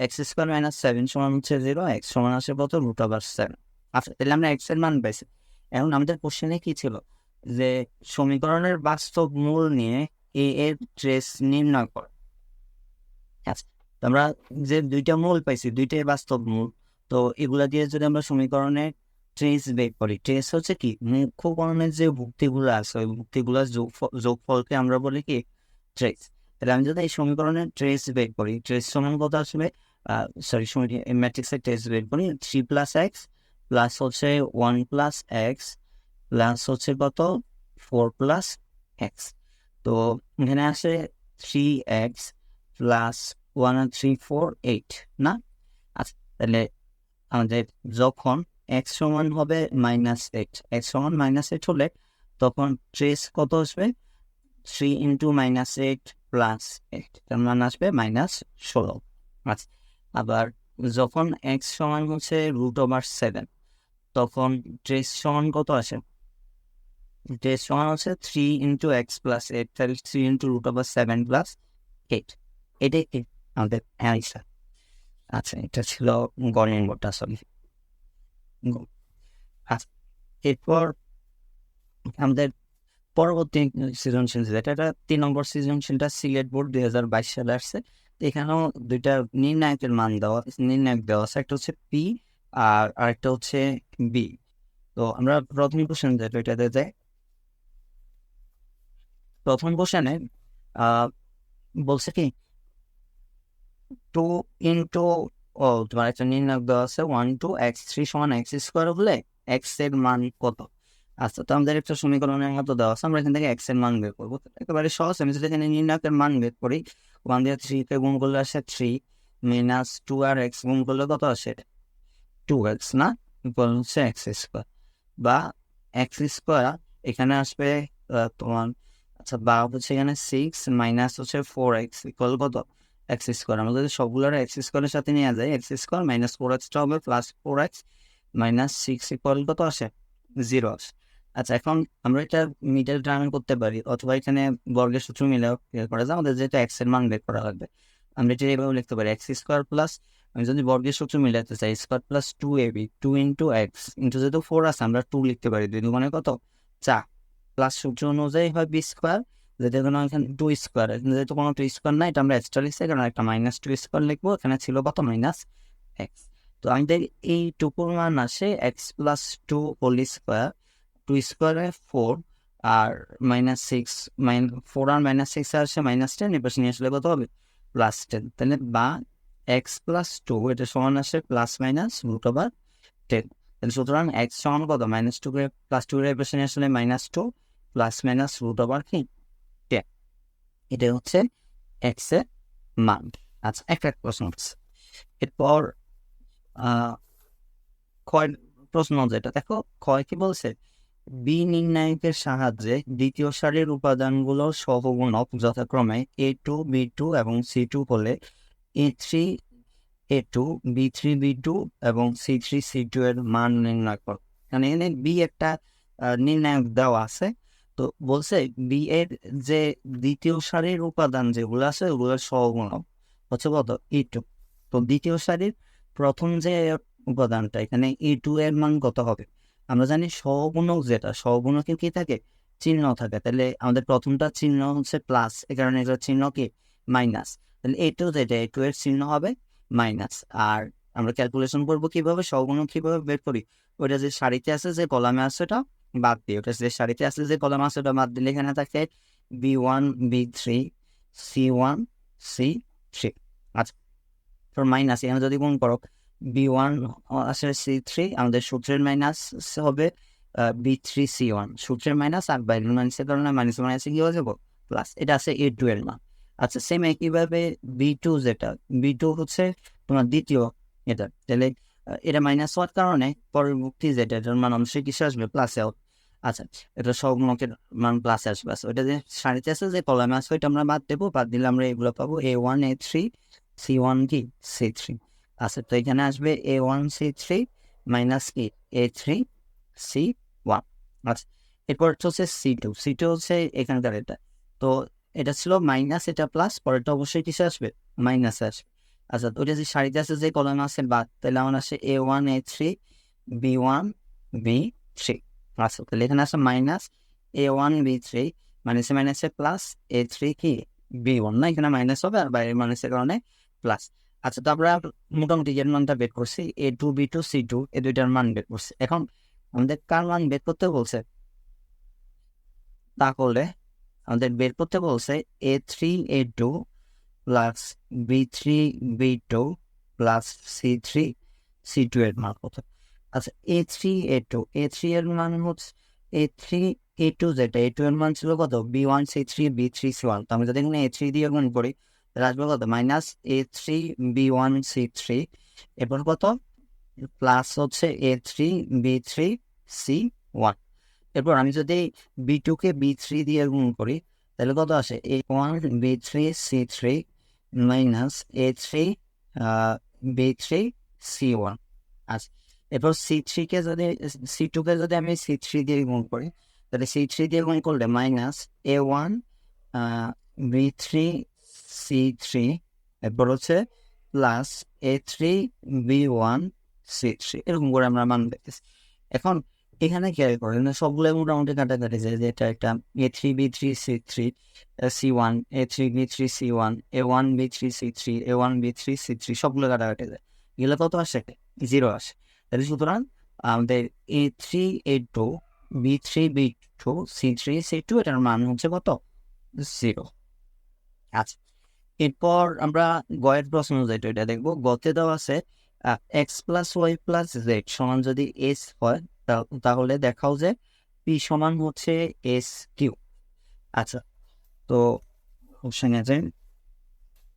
x স্কোয়ার -7 সমান হচ্ছে 0, x সমান আসে কত √7। আচ্ছা, তাহলে আমরা x এর মান পাইছি। এখন আমাদের কোশ্চেনে কি ছিল, যে সমীকরণের বাস্তব মূল নিয়ে a এর ট্রেস নির্ণয় কর। আচ্ছা, তো আমরা যে দুইটা মূল পাইছি, দুইটাই বাস্তব মূল, তো এগুলা দিয়ে যদি আমরা সমীকরণে ট্রেস বের করি, ট্রেস হচ্ছে কি মুখ্য করণের যে ভুক্তিগুলো আছে, ওই ভুক্তিগুলোর যোগফলকে আমরা বলি কি ট্রেস। তাহলে আমি যদি এই সমীকরণের ট্রেস বের করি, ট্রেস সমান কত আসবে, সরি ম্যাট্রিক্সের ট্রেস বের করি, 3 প্লাস এক্স প্লাস হচ্ছে 1 প্লাস এক্স প্লাস হচ্ছে কত 4 প্লাস এক্স। তো এখানে আসে 3x প্লাস 1 আর 3 4 8 না। আচ্ছা, তাহলে আমাদের যখন x সমান হবে -8, x সমান -8 হলে তখন ট্রেস কত আসবে 3 ইন্টু -8 প্লাস 8, তার মানে আসবে -16। আচ্ছা, আবার যখন x সমান হচ্ছে √7, তখন ট্রেস সমান কত আসে, ট্রেস সমান হচ্ছে 3 ইন্টু এক্স প্লাস 8, তাহলে 3 ইন্টু √7 প্লাস 8, এটাই কি আমাদের অ্যান্সার। আচ্ছা, এটা ছিল গ নম্বরটা আসলে। আচ্ছা, এরপর আমাদের পরবর্তী সৃজনশীল, এটা 3 নম্বর সৃজনশীলটা সিলেট বোর্ড 2022 সালে আসছে। এখানেও দুইটা নির্ণায়কের মান নির্ণায়ক দেওয়া আছে, একটা হচ্ছে পি আর আরেকটা হচ্ছে বি। তো আমরা প্রথম কোশ্চেন এটাতে যাই। প্রথম কোশ্চেনে বলছে কি 2 ইন্টু তোমার একটা নির্ণায়ক দেওয়া আছে 1 2 x3 সমান x স্কোয়ার হলে x এর মান কত। আচ্ছা, তো আমাদের একটা সমীকরণের মতো দেওয়া আছে, আমরা এখান থেকে x এর মান বের করবো। একেবারে সহজ, আমি যদি এখানে নির্ণায়কের মান বের করি, 1 দিয়ে 3 কে গুণ করলে আসে 3 -2 আর x গুণ করলে কত আসে 2x না, ইকুয়াল হচ্ছে x স্কোয়ার, বা x স্কোয়ার এখানে আসবে তোমার, আচ্ছা বা হচ্ছে এখানে 6 মাইনাস হচ্ছে 4x ইকুয়াল কত x স্কোয়ার। আমরা যদি সবগুলোর x স্কোয়ারের সাথে নিয়ে যাই, x স্কোয়ার -4x হবে প্লাস 4x -6 ইকুয়াল কত আসে 0 আসে। আচ্ছা, এখন আমরা এটা মিডল টার্মে করতে পারি, অথবা এখানে বর্গের সূত্র মিলেও বের করা যায়। আমাদের যেটা x এর মান বের করা লাগবে, আমরা এটা এইভাবে লিখতে পারি x স্কোয়ার প্লাস, আমি যদি বর্গের সূত্র মিলাতে চাই, square plus 2ab 2 into x into যেহেতু 4 আছে আমরা 2 লিখতে পারি, 2 মানে কত 4, প্লাস সূত্র অনুযায়ী হয় বি স্কোয়ার, যেটা কোনো এখানে 2 স্কোয়ার, যেহেতু কোনো 2 স্কোয়ার না, এটা আমরা এক্সট্রা লিখছি, কারণ একটা -2 স্কোয়ার লিখবো, এখানে ছিল কত এক্স। তো আমাদের এইটুকুর মান আসে এক্স প্লাস 2 হোল স্কোয়ার, 2 স্কোয়ারে 4 আর -6, 4 আর -6 আসে -10, এবার নিয়ে আসলে কত হবে +10, তাহলে বা এক্স প্লাস 2 এটা সমান আসে ±√10। তাহলে সুতরাং এক্স সমান কত -2 করে +2 এর এবার নিয়ে আসলে -2 ±√10। এটা হচ্ছে এক্স এর মান। আচ্ছা, একটা প্রশ্ন হচ্ছে এরপর ক্ষয় প্রশ্ন, যেটা দেখো ক্ষয় কি বলছে, বি নির্ণায়কের সাহায্যে দ্বিতীয় সারির উপাদানগুলোর সহগুণক যথাক্রমে A2 B2 এবং C2 হলে A3 A2 B3 B2 এবং C3 C2 এর মান নির্ণয় করো। মানে এখানে বি একটা নির্ণায়ক দেওয়া আছে, তো বলছে বি এর যে দ্বিতীয় সারির উপাদান যেগুলো আছে ওগুলোর সহগুণক হচ্ছে কত E2। তো দ্বিতীয় সারির প্রথম যে উপাদানটা এখানে E2 এর মান কত হবে? আমরা জানি সহগুণক, যেটা সহগুণকে কি থাকে চিহ্ন থাকে, তাহলে আমাদের প্রথমটা চিহ্ন হচ্ছে প্লাস, এ কারণে এটার চিহ্ন কি মাইনাস, তাহলে A2 যেটা A2 এর চিহ্ন হবে মাইনাস। আর আমরা ক্যালকুলেশন করবো কিভাবে, সহগুণক কিভাবে বের করি, ওইটা যে সারিতে আছে যে কলামে আছে ওটা বাদ দিয়ে, ওটা যে সারিতে আছে যে কলামে আছে ওটা বাদ দিলে এখানে থাকে B1 B3 C1 C3। আচ্ছা, তোর মাইনাস এখানে যদি গুণ করো B1 আসে C3, আমাদের সূত্রের মাইনাস হবে B3 C1, সূত্রের মাইনাস আর বাইরের মাইনাসের কারণে মাইনাসে কি হয়ে যাবো প্লাস, এটা আছে A2 এর মান। আচ্ছা, সেম একইভাবে B2 যেটা B2 হচ্ছে তোমার দ্বিতীয় এটা, তাহলে এটা মাইনাস হওয়ার কারণে পরবর্তী যেটা এটার মান অবশ্যই কিসে আসবে প্লাসে। আচ্ছা, এটা সহগুণকের মান প্লাসে আসবে, ওইটা যে সারিতে আছে যে কলামে আছে ওইটা আমরা বাদ দেবো, বাদ দিলে আমরা এগুলো পাবো A1 A3 C1 কি C3। আচ্ছা, তো এখানে আসবে A1 C3 মাইনাস কি A3 C1। আচ্ছা, এরপর হচ্ছে C2 হচ্ছে এখানকার এটা, তো এটা ছিল মাইনাস, এটা প্লাস, পরেরটা অবশ্যই কিসে আসবে মাইনাসে আসবে। আচ্ছা, তো ওইটা যে সারিতে আছে যে কলামে আছে বাদ, তাহলে আমার আসে A1 A3 B1 B3। আচ্ছা, তাহলে এখানে আসে মাইনাস A1 B3 মাইনাসে প্লাস A3 কি B1, না এখানে মাইনাস হবে আর বাইরের মাইনাসের কারণে প্লাস। আচ্ছা, তো আমরা মোটামুটি এর মানটা বের করছি, A2 B2 C2 এই দুইটার মান বের করছি। এখন আমাদের কার মান বের করতে বলছে, তাহলে আমাদের বের করতে বলছে A3 A2 plus B3 B2 plus C3 C2 এর মান কত। আচ্ছা, A3 এর মান হচ্ছে A3 A2 যেটা A2 এর মান ছিল কত B1 C3 B3 C1, তো আমি যদি এখানে A3 দিয়ে গুণ করি তাহলে আসবে কত মাইনাস A3 B1 C3, এরপর কত প্লাস হচ্ছে A3 B3 C1। এরপর আমি যদি B2 কে B3 দিয়ে গুণ করি তাহলে কত আসে A1 B3 C3 minus A3 B3 C1। আচ্ছা, এরপর C2 কে যদি আমি C3 দিয়ে গুণ করি তাহলে C3 দিয়ে গুণ করলে মাইনাস A1 B3 C3, এরপর হচ্ছে প্লাস A3 B1 C3, এরকম করে আমরা মান দেখতেছি। এখন এখানে খেয়াল করেন সবগুলো মোটামুটি কাটাকাটি যায়, যে এটা একটা A3 B3 C3 C1 A3 B3 C1 A1 B3 C3 A1 B3 C3 সবগুলো কাটাকাটি যায়, এগুলো কত আসে 0 আসে। তাহলে সুতরাং আমাদের A3 A2 B3 B2 C3 C2 এটার মান হচ্ছে কত 0। আচ্ছা, এরপর আমরা গয়ের প্রশ্ন যেটা এটা দেখবো, গতে দেওয়া আছে x plus y plus z সমান যদি এস হয় তাহলে দেখাও যে পি সমান হচ্ছে এস কিউ। আচ্ছা, তো অপশন আছে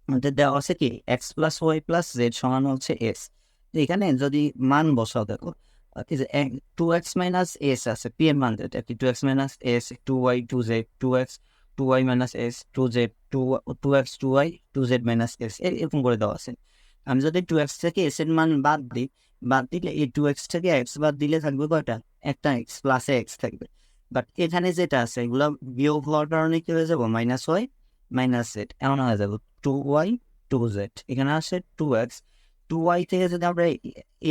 আমাদের দেওয়া আছে কি x plus y plus z সমান হচ্ছে এস, এখানে যদি মান বসাও দেখো কি যে 2x মাইনাস এস আছে, পি এর মান যেটা কি 2x minus S 2y 2z 2x 2y minus S 2z 2x 2y 2z minus S এরকম করে দেওয়া আছে। আমি যদি 2x থেকে এস এর মান বাদ দিলে এই 2x থেকে এক্স বাদ দিলে থাকবে কয়টা একটা এক্স প্লাসে এক্স থাকবে, বাট এখানে যেটা আছে এগুলো বিয়োগ হওয়ার কারণে কি হয়ে যাবো মাইনাস ওয়াই মাইনাস জেড এমন হয়ে যাবে 2y 2z, এখানে আসে 2x 2y থেকে যদি আমরা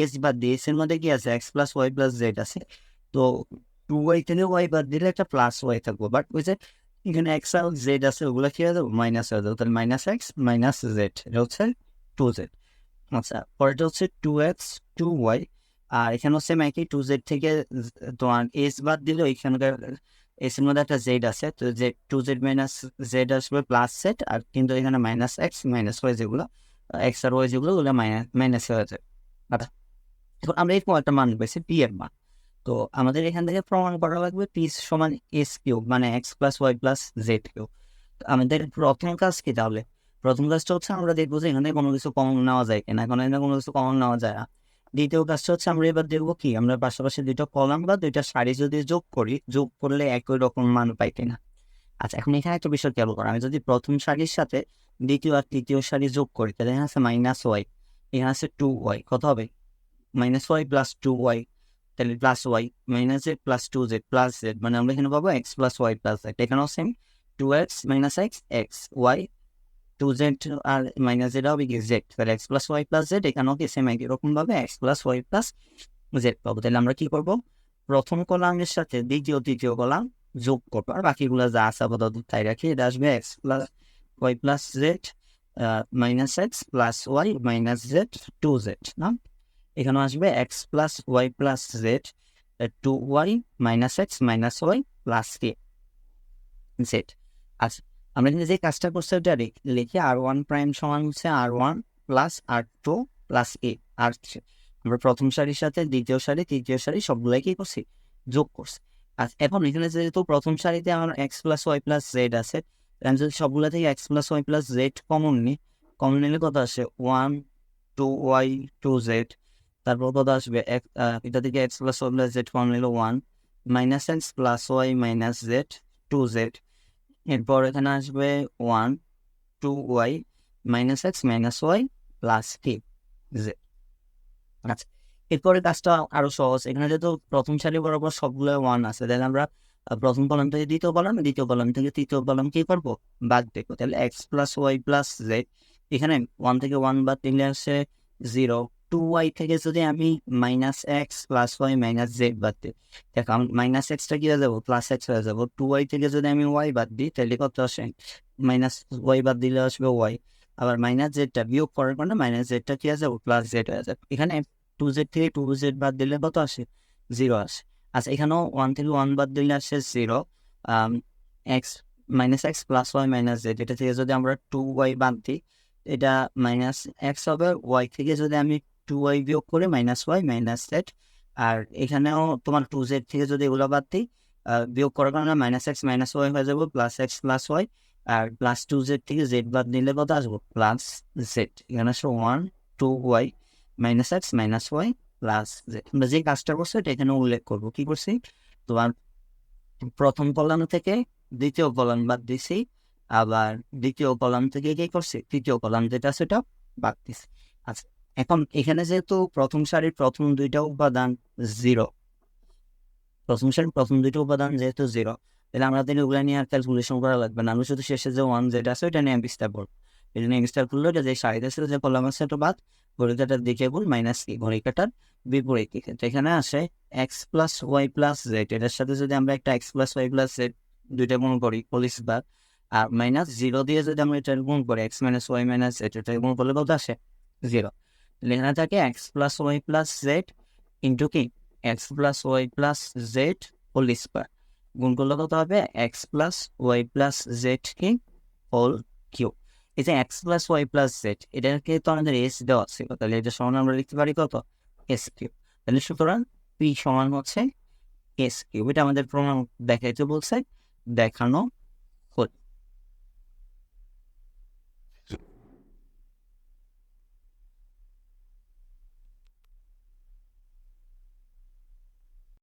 এস বাদ দিই এস এর মধ্যে কি আছে x plus y plus z আছে, তো 2y থেকে ওয়াই বাদ দিলে একটা প্লাস ওয়াই থাকবো, বাট ওই যে এখানে এক্স আর জেড আছে ওগুলো কি হয়ে যাবো মাইনাস হয়ে যাবে, তাহলে মাইনাস এক্স মাইনাস জেড এটা হচ্ছে 2z। আচ্ছা, পরেরটা হচ্ছে 2x 2y, আর এখানে সেম একই 2z থেকে তোমার s বাদ দিলে এখানকার s এর মধ্যে একটা z আছে, তো যে 2z মাইনাস z আসবে প্লাস z, আর কিন্তু এখানে মাইনাস x মাইনাস y যেগুলো x আর y যেগুলো ওগুলো মাইনাস হয়ে যায়। আচ্ছা, এখন আমরা এরকম একটা মান পেয়েছি p এর মান, তো আমাদের এখান থেকে প্রমাণ করা লাগবে p সমান s কিউব মানে x plus y plus z cube. আমাদের প্রথম কাজ কি তাহলে? প্রথম কাজটা হচ্ছে আমরা দেখবো যে এখানে কোনো কিছু কমন নেওয়া যায় কিনা, এখন এখানে কোনো কিছু কমন নেওয়া যায় না। দ্বিতীয় কাজটা হচ্ছে আমরা এবার দেখবো কি আমরা পাশাপাশি দুইটা কলাম বা দুইটা সারি যদি যোগ করি, যোগ করলে একই রকম মান পাই কিনা। আচ্ছা, এখন এখানে একটা বিষয় খেয়াল করো, আমি যদি প্রথম সারির সাথে দ্বিতীয় আর তৃতীয় সারি যোগ করি তাহলে এখানে আছে মাইনাস ওয়াই, এখানে আছে 2y, কত হবে? মাইনাস ওয়াই প্লাস 2y, তাহলে plus y minus z plus 2z plus z, মানে আমরা এখানে পাবো x plus y plus z. এখানেও same 2x minus x x y 2z আর মাইনাস জেড হবে কি জেড, তাহলে x plus y plus z, এখানেও কি সেম একই রকম ভাবে x plus y plus z পাবো। তাহলে আমরা কি করবো, প্রথম কলামের সাথে দ্বিতীয় তৃতীয় কলাম যোগ করবো, আর বাকিগুলো যা আছে আপাতত তাই রাখি। এটা আসবে x plus y plus z minus x plus y minus z 2z না, এখানেও আসবে x plus y plus z 2y minus x minus y plus k z. আচ্ছা, আমরা কিন্তু যে কাজটা করছি ওটা লিখে r1 প্রাইম সমান হচ্ছে r1 plus r2 plus a আর আমরা প্রথম সারির সাথে দ্বিতীয় সারি তৃতীয় সারি সবগুলাই কি করছি, যোগ করছি। আচ্ছা, এখন এখানে যেহেতু প্রথম সারিতে আমার x plus y plus z আছে, আমি যদি সবগুলা থেকে x plus y plus z common নিই, কমন নিলে কত আসে 1 2y 2z, তারপর কত আসবে এটা থেকে x plus y plus z common নিল 1 minus x plus y minus z 2z, এরপর এখানে আসবে 1 2y minus x minus y plus k z. আচ্ছা, এরপরে কাজটা আরো সহজ, এখানে যেহেতু প্রথম সারি বরাবর সবগুলো 1 আছে, তাহলে আমরা প্রথম কলাম থেকে দ্বিতীয় কলাম, দ্বিতীয় কলাম থেকে তৃতীয় কলাম কি করবো, বাদ দেখবো। তাহলে x plus y plus z, এখানে 1 থেকে 1 বাদ দিলে আসে 0, 2y থেকে যদি আমি minus x plus y minus z বাদ দিই, দেখো মাইনাস এক্সটা কি হয়ে যাবো, প্লাস এক্স হয়ে যাবো। 2y থেকে যদি আমি ওয়াই বাদ দিই তাহলে কত আসে, মাইনাস ওয়াই বাদ দিলে আসবে ওয়াই, আবার মাইনাস জেডটা বিয়োগ করার কারণে মাইনাস জেডটা কি হয়ে যাবে, প্লাস জেড হয়ে যাবে। এখানে 2z থেকে 2z বাদ দিলে কত আসে, 0 আসে। আচ্ছা, এখানেও 1 থেকে 1 বাদ দিলে আসে 0, x minus x plus y minus z, এটা থেকে যদি আমরা 2y বাদ দিই এটা মাইনাস এক্স হবে, ওয়াই থেকে যদি আমি 2y বিয়োগ করে মাইনাস ওয়াই মাইনাস জেড, আর এখানেও তোমার 2z থেকে যদি এগুলো বাদ দিই বিয়োগ করার কারণে মাইনাস এক্স মাইনাস ওয়াই হয়ে যাবো প্লাস এক্স প্লাস ওয়াই, আর প্লাস 2z থেকে জেড বাদ নিলে কত আসবো, প্লাস জেড। এখানে আসো 1 2y minus x minus y plus z. আমরা যে কাজটা করছি এটা এখানে উল্লেখ করবো, কি করছি, তোমার প্রথম কলাম থেকে দ্বিতীয় কলাম বাদ দিছি, আবার দ্বিতীয় কলাম থেকে কি করছি, তৃতীয় কলাম যেটা সেটা বাদ দিছি। আচ্ছা, এখন এখানে যেহেতু প্রথম সারির প্রথম দুইটা উপাদান 0, প্রথম সারির প্রথম দুইটা উপাদান যেহেতু 0, তাহলে আমরা তাহলে ওগুলা নিয়ে আর ক্যালকুলেশন করা লাগবে না, আমি শুধু শেষে যে 1 যেটা আছে ওইটা নিয়ে বিস্তার করবো। এটা নিয়ে বিস্তার করলে এটা যে সারিতে ছিল যে কলাম আছে এটা বাদ, ঘড়িকাটার দিকে গুণ মাইনাস কি, ঘড়িকাটার বিপরীত দিকে। তো এখানে আসে x plus y plus z, এটার সাথে যদি আমরা একটা x plus y plus z দুইটা গুণ করি পলিশ বার, আর মাইনাস 0 দিয়ে যদি আমরা এটা গুণ করি x minus y minus z, এটা গুণ করলে কত আসে 0। তাহলে এখানে থাকে x plus y plus z into কি x plus y plus z whole square, গুণ করলে কত হবে x plus y plus z কি হোল কিউব। এই যে x plus y plus z এটাকে তো আমাদের এস দেওয়া ছিল, তাহলে এটা সমান আমরা লিখতে পারি কত, এস কিউব। তাহলে সুতরাং পি সমান হচ্ছে এস কিউব। এটা আমাদের প্রমাণ দেখাইতে বলছে, দেখানো